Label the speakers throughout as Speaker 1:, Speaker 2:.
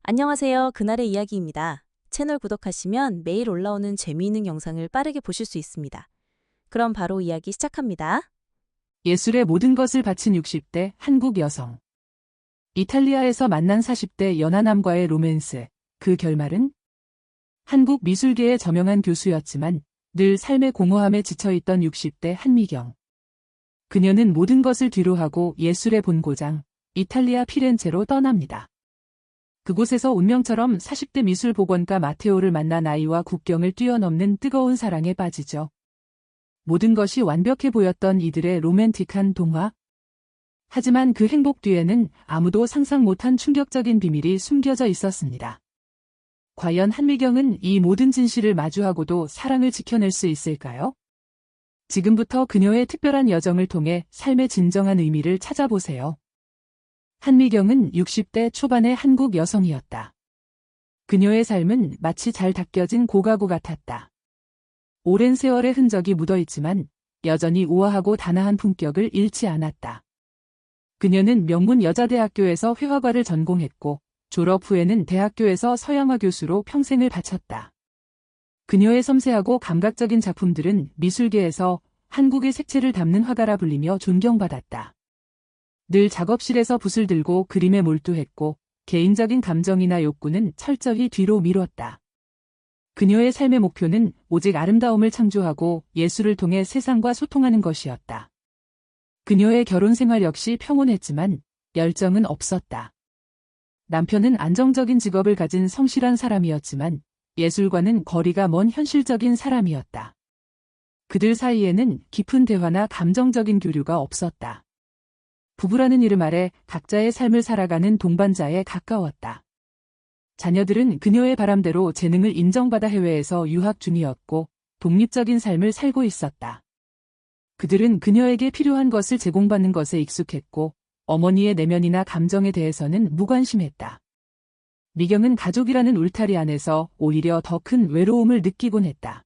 Speaker 1: 안녕하세요. 그날의 이야기입니다. 채널 구독하시면 매일 올라오는 재미있는 영상을 빠르게 보실 수 있습니다. 그럼 바로 이야기 시작합니다.
Speaker 2: 예술의 모든 것을 바친 60대 한국 여성. 이탈리아에서 만난 40대 연하남과의 로맨스. 그 결말은? 한국 미술계의 저명한 교수였지만 늘 삶의 공허함에 지쳐있던 60대 한미경. 그녀는 모든 것을 뒤로하고 예술의 본고장, 이탈리아 피렌체로 떠납니다. 그곳에서 운명처럼 40대 미술복원가 마테오를 만나 나이와 국경을 뛰어넘는 뜨거운 사랑에 빠지죠. 모든 것이 완벽해 보였던 이들의 로맨틱한 동화. 하지만 그 행복 뒤에는 아무도 상상 못한 충격적인 비밀이 숨겨져 있었습니다. 과연 한미경은 이 모든 진실을 마주하고도 사랑을 지켜낼 수 있을까요? 지금부터 그녀의 특별한 여정을 통해 삶의 진정한 의미를 찾아보세요. 한미경은 60대 초반의 한국 여성이었다. 그녀의 삶은 마치 잘 닦여진 고가구 같았다. 오랜 세월의 흔적이 묻어있지만 여전히 우아하고 단아한 품격을 잃지 않았다. 그녀는 명문 여자대학교에서 회화과를 전공했고 졸업 후에는 대학교에서 서양화 교수로 평생을 바쳤다. 그녀의 섬세하고 감각적인 작품들은 미술계에서 한국의 색채를 담는 화가라 불리며 존경받았다. 늘 작업실에서 붓을 들고 그림에 몰두했고 개인적인 감정이나 욕구는 철저히 뒤로 미뤘다. 그녀의 삶의 목표는 오직 아름다움을 창조하고 예술을 통해 세상과 소통하는 것이었다. 그녀의 결혼 생활 역시 평온했지만 열정은 없었다. 남편은 안정적인 직업을 가진 성실한 사람이었지만 예술과는 거리가 먼 현실적인 사람이었다. 그들 사이에는 깊은 대화나 감정적인 교류가 없었다. 부부라는 이름 아래 각자의 삶을 살아가는 동반자에 가까웠다. 자녀들은 그녀의 바람대로 재능을 인정받아 해외에서 유학 중이었고 독립적인 삶을 살고 있었다. 그들은 그녀에게 필요한 것을 제공받는 것에 익숙했고 어머니의 내면이나 감정에 대해서는 무관심했다. 미경은 가족이라는 울타리 안에서 오히려 더 큰 외로움을 느끼곤 했다.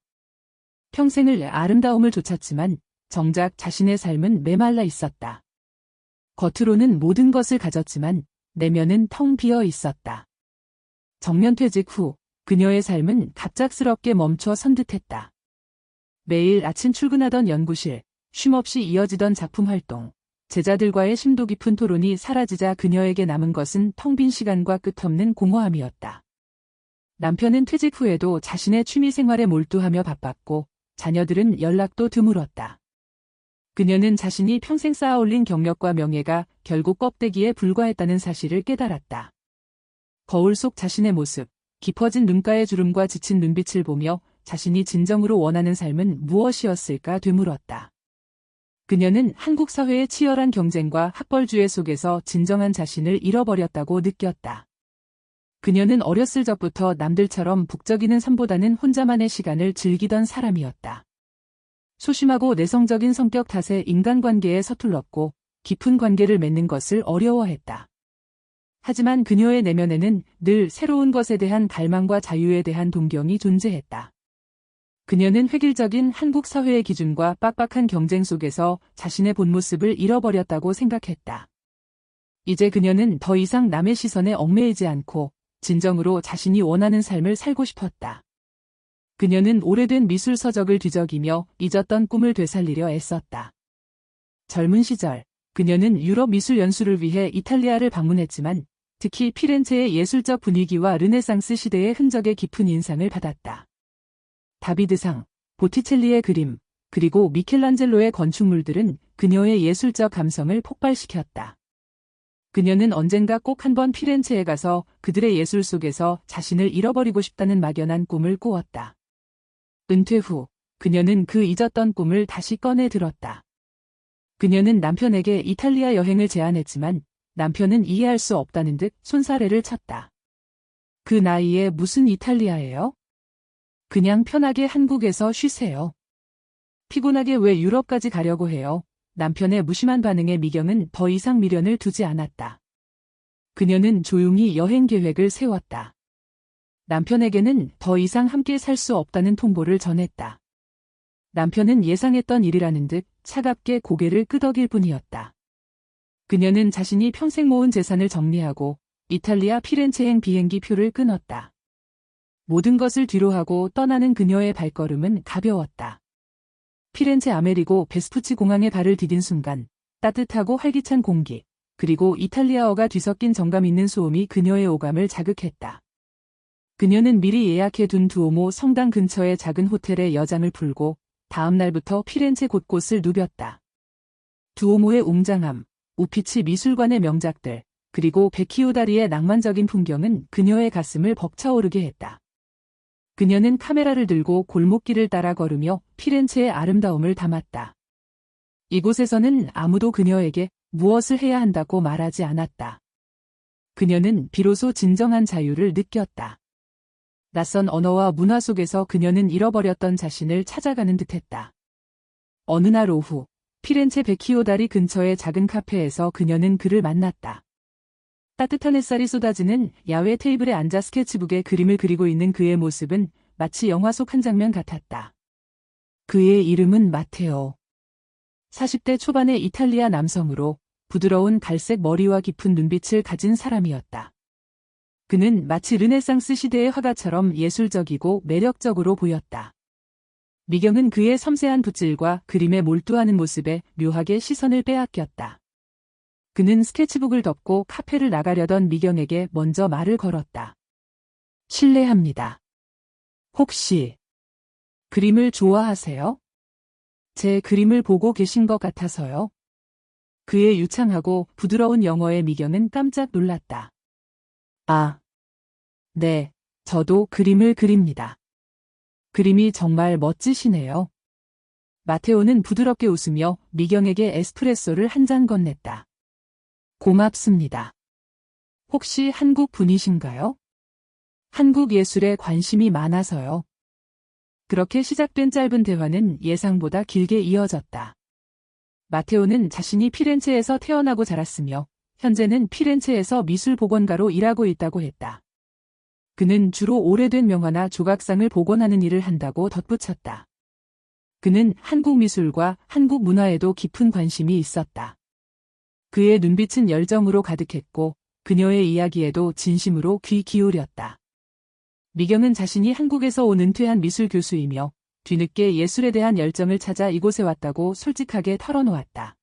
Speaker 2: 평생을 아름다움을 좇았지만 정작 자신의 삶은 메말라 있었다. 겉으로는 모든 것을 가졌지만 내면은 텅 비어 있었다. 정년퇴직 후 그녀의 삶은 갑작스럽게 멈춰 선 듯했다. 매일 아침 출근하던 연구실, 쉼없이 이어지던 작품 활동, 제자들과의 심도 깊은 토론이 사라지자 그녀에게 남은 것은 텅 빈 시간과 끝없는 공허함이었다. 남편은 퇴직 후에도 자신의 취미 생활에 몰두하며 바빴고 자녀들은 연락도 드물었다. 그녀는 자신이 평생 쌓아올린 경력과 명예가 결국 껍데기에 불과했다는 사실을 깨달았다. 거울 속 자신의 모습, 깊어진 눈가의 주름과 지친 눈빛을 보며 자신이 진정으로 원하는 삶은 무엇이었을까 되물었다. 그녀는 한국 사회의 치열한 경쟁과 학벌주의 속에서 진정한 자신을 잃어버렸다고 느꼈다. 그녀는 어렸을 적부터 남들처럼 북적이는 삶보다는 혼자만의 시간을 즐기던 사람이었다. 소심하고 내성적인 성격 탓에 인간관계에 서툴렀고 깊은 관계를 맺는 것을 어려워했다. 하지만 그녀의 내면에는 늘 새로운 것에 대한 갈망과 자유에 대한 동경이 존재했다. 그녀는 획일적인 한국 사회의 기준과 빡빡한 경쟁 속에서 자신의 본 모습을 잃어버렸다고 생각했다. 이제 그녀는 더 이상 남의 시선에 얽매이지 않고 진정으로 자신이 원하는 삶을 살고 싶었다. 그녀는 오래된 미술 서적을 뒤적이며 잊었던 꿈을 되살리려 애썼다. 젊은 시절, 그녀는 유럽 미술 연수를 위해 이탈리아를 방문했지만 특히 피렌체의 예술적 분위기와 르네상스 시대의 흔적에 깊은 인상을 받았다. 다비드상, 보티첼리의 그림, 그리고 미켈란젤로의 건축물들은 그녀의 예술적 감성을 폭발시켰다. 그녀는 언젠가 꼭 한번 피렌체에 가서 그들의 예술 속에서 자신을 잃어버리고 싶다는 막연한 꿈을 꾸었다. 은퇴 후 그녀는 그 잊었던 꿈을 다시 꺼내 들었다. 그녀는 남편에게 이탈리아 여행을 제안했지만 남편은 이해할 수 없다는 듯 손사래를 쳤다. 그 나이에 무슨 이탈리아예요? 그냥 편하게 한국에서 쉬세요. 피곤하게 왜 유럽까지 가려고 해요? 남편의 무심한 반응에 미경은 더 이상 미련을 두지 않았다. 그녀는 조용히 여행 계획을 세웠다. 남편에게는 더 이상 함께 살 수 없다는 통보를 전했다. 남편은 예상했던 일이라는 듯 차갑게 고개를 끄덕일 뿐이었다. 그녀는 자신이 평생 모은 재산을 정리하고 이탈리아 피렌체행 비행기 표를 끊었다. 모든 것을 뒤로하고 떠나는 그녀의 발걸음은 가벼웠다. 피렌체 아메리고 베스푸치 공항에 발을 디딘 순간 따뜻하고 활기찬 공기, 그리고 이탈리아어가 뒤섞인 정감 있는 소음이 그녀의 오감을 자극했다. 그녀는 미리 예약해둔 두오모 성당 근처의 작은 호텔에 여장을 풀고 다음 날부터 피렌체 곳곳을 누볐다. 두오모의 웅장함, 우피치 미술관의 명작들, 그리고 베키오 다리의 낭만적인 풍경은 그녀의 가슴을 벅차오르게 했다. 그녀는 카메라를 들고 골목길을 따라 걸으며 피렌체의 아름다움을 담았다. 이곳에서는 아무도 그녀에게 무엇을 해야 한다고 말하지 않았다. 그녀는 비로소 진정한 자유를 느꼈다. 낯선 언어와 문화 속에서 그녀는 잃어버렸던 자신을 찾아가는 듯했다. 어느 날 오후, 피렌체 베키오 다리 근처의 작은 카페에서 그녀는 그를 만났다. 따뜻한 햇살이 쏟아지는 야외 테이블에 앉아 스케치북에 그림을 그리고 있는 그의 모습은 마치 영화 속 한 장면 같았다. 그의 이름은 마테오. 40대 초반의 이탈리아 남성으로 부드러운 갈색 머리와 깊은 눈빛을 가진 사람이었다. 그는 마치 르네상스 시대의 화가처럼 예술적이고 매력적으로 보였다. 미경은 그의 섬세한 붓질과 그림에 몰두하는 모습에 묘하게 시선을 빼앗겼다. 그는 스케치북을 덮고 카페를 나가려던 미경에게 먼저 말을 걸었다. 실례합니다. 혹시 그림을 좋아하세요? 제 그림을 보고 계신 것 같아서요. 그의 유창하고 부드러운 영어에 미경은 깜짝 놀랐다. 아, 네, 저도 그림을 그립니다. 그림이 정말 멋지시네요. 마테오는 부드럽게 웃으며 미경에게 에스프레소를 한 잔 건넸다. 고맙습니다. 혹시 한국 분이신가요? 한국 예술에 관심이 많아서요. 그렇게 시작된 짧은 대화는 예상보다 길게 이어졌다. 마테오는 자신이 피렌체에서 태어나고 자랐으며 현재는 피렌체에서 미술복원가로 일하고 있다고 했다. 그는 주로 오래된 명화나 조각상을 복원하는 일을 한다고 덧붙였다. 그는 한국 미술과 한국 문화에도 깊은 관심이 있었다. 그의 눈빛은 열정으로 가득했고 그녀의 이야기에도 진심으로 귀 기울였다. 미경은 자신이 한국에서 온 은퇴한 미술 교수이며 뒤늦게 예술에 대한 열정을 찾아 이곳에 왔다고 솔직하게 털어놓았다.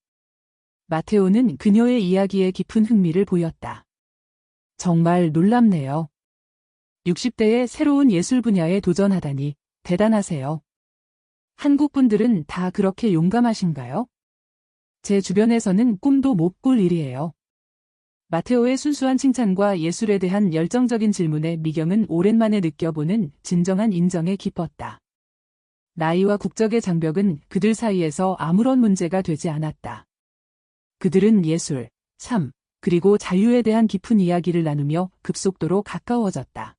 Speaker 2: 마테오는 그녀의 이야기에 깊은 흥미를 보였다. 정말 놀랍네요. 60대에 새로운 예술 분야에 도전하다니 대단하세요. 한국 분들은 다 그렇게 용감하신가요? 제 주변에서는 꿈도 못 꿀 일이에요. 마테오의 순수한 칭찬과 예술에 대한 열정적인 질문에 미경은 오랜만에 느껴보는 진정한 인정에 기뻤다. 나이와 국적의 장벽은 그들 사이에서 아무런 문제가 되지 않았다. 그들은 예술, 삶, 그리고 자유에 대한 깊은 이야기를 나누며 급속도로 가까워졌다.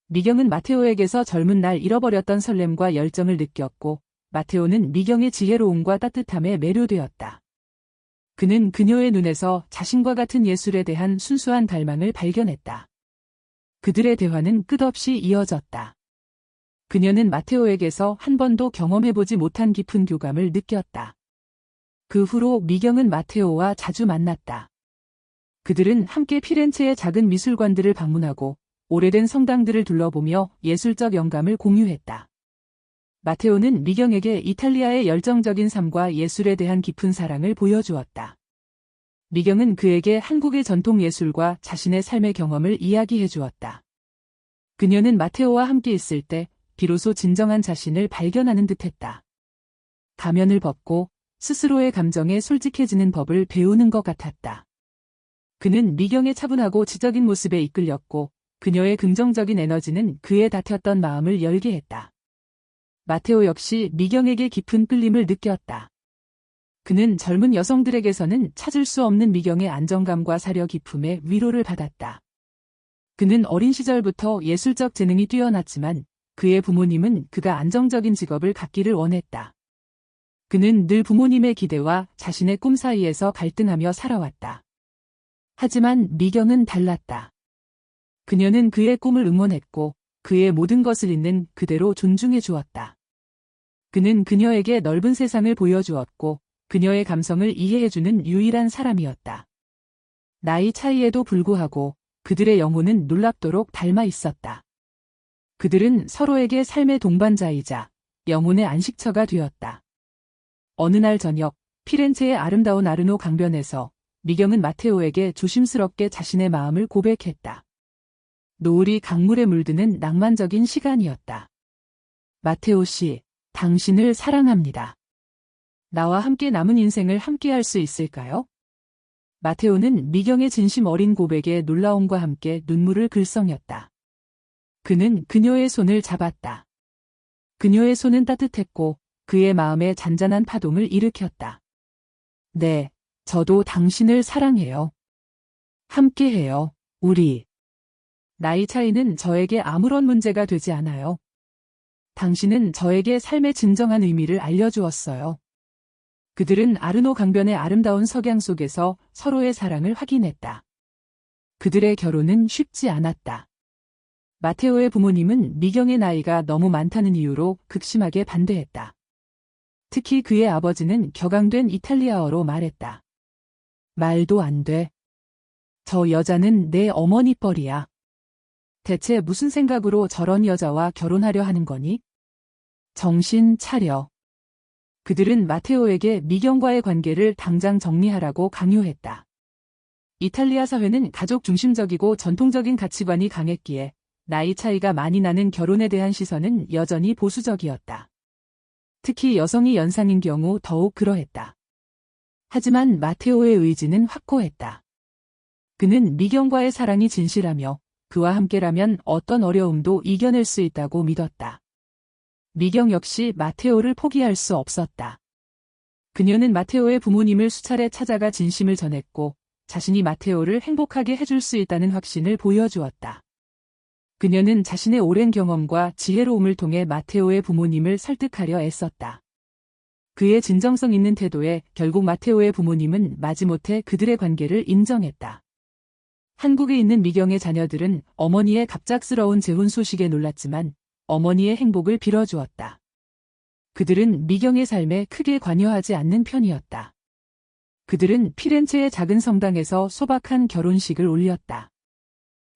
Speaker 2: 미경은 마테오에게서 젊은 날 잃어버렸던 설렘과 열정을 느꼈고 마테오는 미경의 지혜로움과 따뜻함에 매료되었다. 그는 그녀의 눈에서 자신과 같은 예술에 대한 순수한 갈망을 발견했다. 그들의 대화는 끝없이 이어졌다. 그녀는 마테오에게서 한 번도 경험해보지 못한 깊은 교감을 느꼈다. 그 후로 미경은 마테오와 자주 만났다. 그들은 함께 피렌체의 작은 미술관들을 방문하고 오래된 성당들을 둘러보며 예술적 영감을 공유했다. 마테오는 미경에게 이탈리아의 열정적인 삶과 예술에 대한 깊은 사랑을 보여주었다. 미경은 그에게 한국의 전통 예술과 자신의 삶의 경험을 이야기해 주었다. 그녀는 마테오와 함께 있을 때 비로소 진정한 자신을 발견하는 듯했다. 가면을 벗고 스스로의 감정에 솔직해지는 법을 배우는 것 같았다. 그는 미경의 차분하고 지적인 모습에 이끌렸고 그녀의 긍정적인 에너지는 그의 닫혔던 마음을 열게 했다. 마테오 역시 미경에게 깊은 끌림을 느꼈다. 그는 젊은 여성들에게서는 찾을 수 없는 미경의 안정감과 사려 깊음에 위로를 받았다. 그는 어린 시절부터 예술적 재능이 뛰어났지만 그의 부모님은 그가 안정적인 직업을 갖기를 원했다. 그는 늘 부모님의 기대와 자신의 꿈 사이에서 갈등하며 살아왔다. 하지만 미경은 달랐다. 그녀는 그의 꿈을 응원했고 그의 모든 것을 있는 그대로 존중해 주었다. 그는 그녀에게 넓은 세상을 보여주었고 그녀의 감성을 이해해주는 유일한 사람이었다. 나이 차이에도 불구하고 그들의 영혼은 놀랍도록 닮아 있었다. 그들은 서로에게 삶의 동반자이자 영혼의 안식처가 되었다. 어느 날 저녁, 피렌체의 아름다운 아르노 강변에서 미경은 마테오에게 조심스럽게 자신의 마음을 고백했다. 노을이 강물에 물드는 낭만적인 시간이었다. 마테오 씨, 당신을 사랑합니다. 나와 함께 남은 인생을 함께할 수 있을까요? 마테오는 미경의 진심 어린 고백에 놀라움과 함께 눈물을 글썽였다. 그는 그녀의 손을 잡았다. 그녀의 손은 따뜻했고 그의 마음에 잔잔한 파동을 일으켰다. 네, 저도 당신을 사랑해요. 함께해요, 우리. 나이 차이는 저에게 아무런 문제가 되지 않아요. 당신은 저에게 삶의 진정한 의미를 알려주었어요. 그들은 아르노 강변의 아름다운 석양 속에서 서로의 사랑을 확인했다. 그들의 결혼은 쉽지 않았다. 마테오의 부모님은 미경의 나이가 너무 많다는 이유로 극심하게 반대했다. 특히 그의 아버지는 격앙된 이탈리아어로 말했다. 말도 안 돼. 저 여자는 내 어머니 뻘이야. 대체 무슨 생각으로 저런 여자와 결혼하려 하는 거니? 정신 차려. 그들은 마테오에게 미경과의 관계를 당장 정리하라고 강요했다. 이탈리아 사회는 가족 중심적이고 전통적인 가치관이 강했기에 나이 차이가 많이 나는 결혼에 대한 시선은 여전히 보수적이었다. 특히 여성이 연상인 경우 더욱 그러했다. 하지만 마테오의 의지는 확고했다. 그는 미경과의 사랑이 진실하며 그와 함께라면 어떤 어려움도 이겨낼 수 있다고 믿었다. 미경 역시 마테오를 포기할 수 없었다. 그녀는 마테오의 부모님을 수차례 찾아가 진심을 전했고 자신이 마테오를 행복하게 해줄 수 있다는 확신을 보여주었다. 그녀는 자신의 오랜 경험과 지혜로움을 통해 마테오의 부모님을 설득하려 애썼다. 그의 진정성 있는 태도에 결국 마테오의 부모님은 마지못해 그들의 관계를 인정했다. 한국에 있는 미경의 자녀들은 어머니의 갑작스러운 재혼 소식에 놀랐지만 어머니의 행복을 빌어주었다. 그들은 미경의 삶에 크게 관여하지 않는 편이었다. 그들은 피렌체의 작은 성당에서 소박한 결혼식을 올렸다.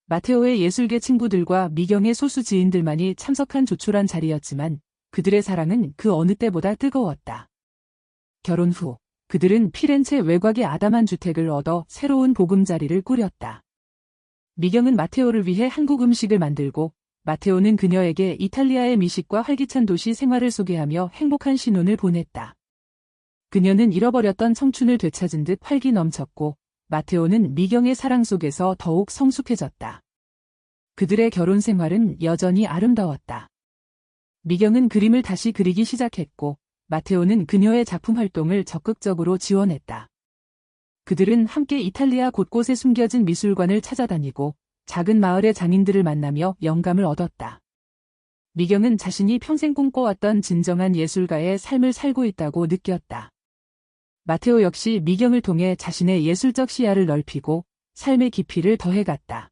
Speaker 2: 마테오의 예술계 친구들과 미경의 소수 지인들만이 참석한 조촐한 자리였지만 그들의 사랑은 그 어느 때보다 뜨거웠다. 결혼 후 그들은 피렌체 외곽의 아담한 주택을 얻어 새로운 보금자리를 꾸렸다. 미경은 마테오를 위해 한국 음식을 만들고 마테오는 그녀에게 이탈리아의 미식과 활기찬 도시 생활을 소개하며 행복한 신혼을 보냈다. 그녀는 잃어버렸던 청춘을 되찾은 듯 활기 넘쳤고 마테오는 미경의 사랑 속에서 더욱 성숙해졌다. 그들의 결혼 생활은 여전히 아름다웠다. 미경은 그림을 다시 그리기 시작했고 마테오는 그녀의 작품 활동을 적극적으로 지원했다. 그들은 함께 이탈리아 곳곳에 숨겨진 미술관을 찾아다니고 작은 마을의 장인들을 만나며 영감을 얻었다. 미경은 자신이 평생 꿈꿔왔던 진정한 예술가의 삶을 살고 있다고 느꼈다. 마테오 역시 미경을 통해 자신의 예술적 시야를 넓히고 삶의 깊이를 더해갔다.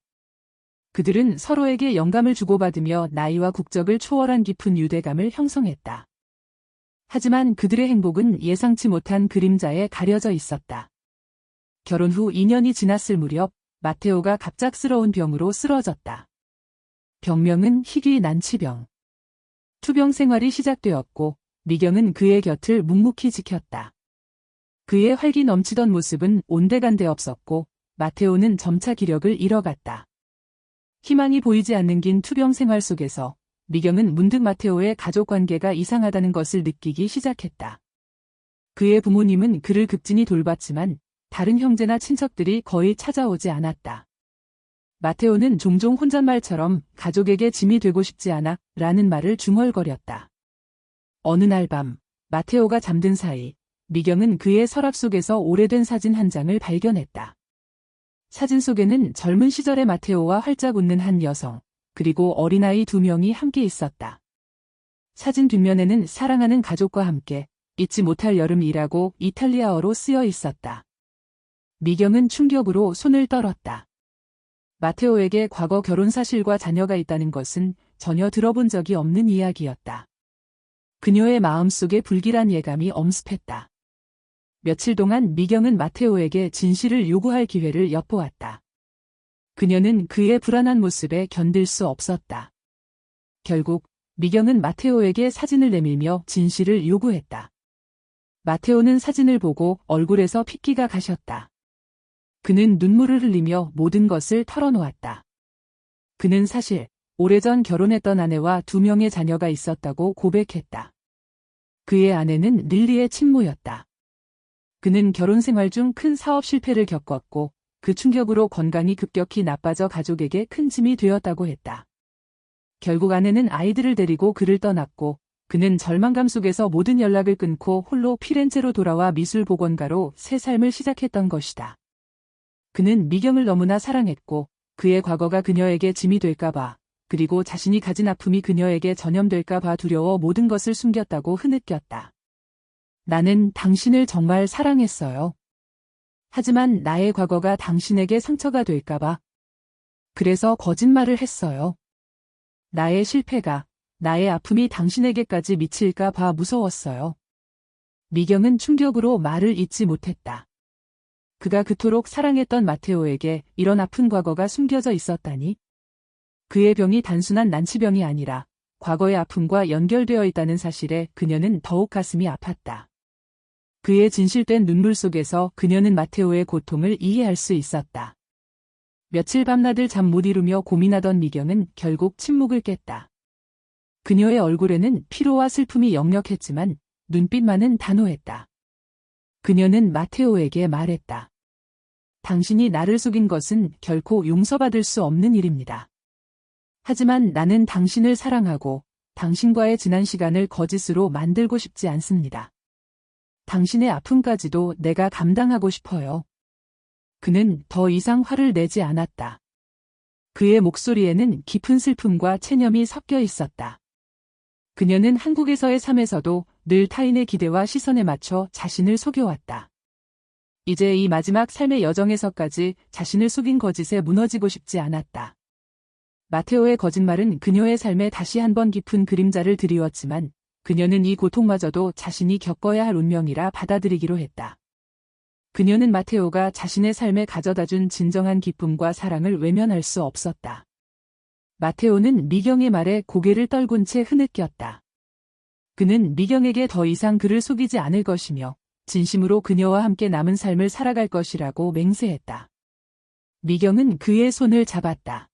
Speaker 2: 그들은 서로에게 영감을 주고받으며 나이와 국적을 초월한 깊은 유대감을 형성했다. 하지만 그들의 행복은 예상치 못한 그림자에 가려져 있었다. 결혼 후 2년이 지났을 무렵 마테오가 갑작스러운 병으로 쓰러졌다. 병명은 희귀 난치병. 투병 생활이 시작되었고 미경은 그의 곁을 묵묵히 지켰다. 그의 활기 넘치던 모습은 온데간데 없었고 마테오는 점차 기력을 잃어갔다. 희망이 보이지 않는 긴 투병 생활 속에서 미경은 문득 마테오의 가족관계가 이상하다는 것을 느끼기 시작했다. 그의 부모님은 그를 극진히 돌봤지만 다른 형제나 친척들이 거의 찾아오지 않았다. 마테오는 종종 혼잣말처럼 가족에게 짐이 되고 싶지 않아 라는 말을 중얼거렸다. 어느 날 밤 마테오가 잠든 사이 미경은 그의 서랍 속에서 오래된 사진 한 장을 발견했다. 사진 속에는 젊은 시절의 마테오와 활짝 웃는 한 여성, 그리고 어린아이 2명이 함께 있었다. 사진 뒷면에는 사랑하는 가족과 함께 잊지 못할 여름이라고 이탈리아어로 쓰여 있었다. 미경은 충격으로 손을 떨었다. 마테오에게 과거 결혼 사실과 자녀가 있다는 것은 전혀 들어본 적이 없는 이야기였다. 그녀의 마음속에 불길한 예감이 엄습했다. 며칠 동안 미경은 마테오에게 진실을 요구할 기회를 엿보았다. 그녀는 그의 불안한 모습에 견딜 수 없었다. 결국 미경은 마테오에게 사진을 내밀며 진실을 요구했다. 마테오는 사진을 보고 얼굴에서 핏기가 가셨다. 그는 눈물을 흘리며 모든 것을 털어놓았다. 그는 사실 오래전 결혼했던 아내와 2명의 자녀가 있었다고 고백했다. 그의 아내는 릴리의 친모였다. 그는 결혼 생활 중 큰 사업 실패를 겪었고 그 충격으로 건강이 급격히 나빠져 가족에게 큰 짐이 되었다고 했다. 결국 아내는 아이들을 데리고 그를 떠났고 그는 절망감 속에서 모든 연락을 끊고 홀로 피렌체로 돌아와 미술복원가로 새 삶을 시작했던 것이다. 그는 미경을 너무나 사랑했고 그의 과거가 그녀에게 짐이 될까봐 그리고 자신이 가진 아픔이 그녀에게 전염될까봐 두려워 모든 것을 숨겼다고 흐느꼈다. 나는 당신을 정말 사랑했어요. 하지만 나의 과거가 당신에게 상처가 될까봐. 그래서 거짓말을 했어요. 나의 실패가, 나의 아픔이 당신에게까지 미칠까봐 무서웠어요. 미경은 충격으로 말을 잇지 못했다. 그가 그토록 사랑했던 마테오에게 이런 아픈 과거가 숨겨져 있었다니. 그의 병이 단순한 난치병이 아니라 과거의 아픔과 연결되어 있다는 사실에 그녀는 더욱 가슴이 아팠다. 그의 진실된 눈물 속에서 그녀는 마테오의 고통을 이해할 수 있었다. 며칠 밤낮을 잠 못 이루며 고민하던 미경은 결국 침묵을 깼다. 그녀의 얼굴에는 피로와 슬픔이 역력했지만 눈빛만은 단호했다. 그녀는 마테오에게 말했다. 당신이 나를 속인 것은 결코 용서받을 수 없는 일입니다. 하지만 나는 당신을 사랑하고 당신과의 지난 시간을 거짓으로 만들고 싶지 않습니다. 당신의 아픔까지도 내가 감당하고 싶어요. 그는 더 이상 화를 내지 않았다. 그의 목소리에는 깊은 슬픔과 체념이 섞여 있었다. 그녀는 한국에서의 삶에서도 늘 타인의 기대와 시선에 맞춰 자신을 속여왔다. 이제 이 마지막 삶의 여정에서까지 자신을 속인 거짓에 무너지고 싶지 않았다. 마테오의 거짓말은 그녀의 삶에 다시 한번 깊은 그림자를 드리웠지만 그녀는 이 고통마저도 자신이 겪어야 할 운명이라 받아들이기로 했다. 그녀는 마테오가 자신의 삶에 가져다준 진정한 기쁨과 사랑을 외면할 수 없었다. 마테오는 미경의 말에 고개를 떨군 채 흐느꼈다. 그는 미경에게 더 이상 그를 속이지 않을 것이며 진심으로 그녀와 함께 남은 삶을 살아갈 것이라고 맹세했다. 미경은 그의 손을 잡았다.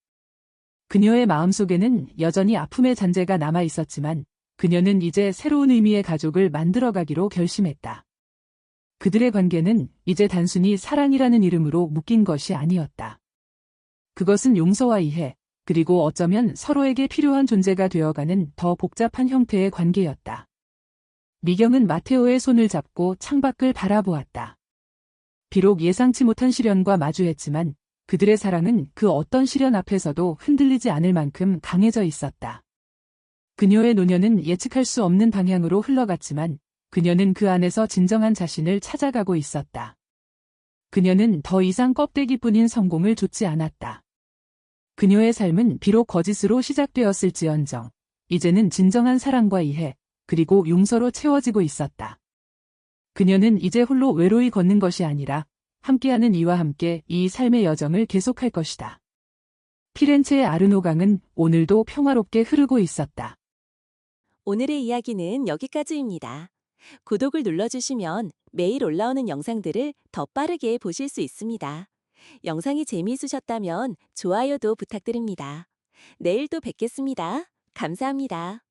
Speaker 2: 그녀의 마음속에는 여전히 아픔의 잔재가 남아 있었지만 그녀는 이제 새로운 의미의 가족을 만들어가기로 결심했다. 그들의 관계는 이제 단순히 사랑이라는 이름으로 묶인 것이 아니었다. 그것은 용서와 이해, 그리고 어쩌면 서로에게 필요한 존재가 되어가는 더 복잡한 형태의 관계였다. 미경은 마테오의 손을 잡고 창밖을 바라보았다. 비록 예상치 못한 시련과 마주했지만 그들의 사랑은 그 어떤 시련 앞에서도 흔들리지 않을 만큼 강해져 있었다. 그녀의 노년은 예측할 수 없는 방향으로 흘러갔지만 그녀는 그 안에서 진정한 자신을 찾아가고 있었다. 그녀는 더 이상 껍데기뿐인 성공을 좇지 않았다. 그녀의 삶은 비록 거짓으로 시작되었을지언정 이제는 진정한 사랑과 이해 그리고 용서로 채워지고 있었다. 그녀는 이제 홀로 외로이 걷는 것이 아니라 함께하는 이와 함께 이 삶의 여정을 계속할 것이다. 피렌체의 아르노강은 오늘도 평화롭게 흐르고 있었다.
Speaker 3: 오늘의 이야기는 여기까지입니다. 구독을 눌러주시면 매일 올라오는 영상들을 더 빠르게 보실 수 있습니다. 영상이 재미있으셨다면 좋아요도 부탁드립니다. 내일 또 뵙겠습니다. 감사합니다.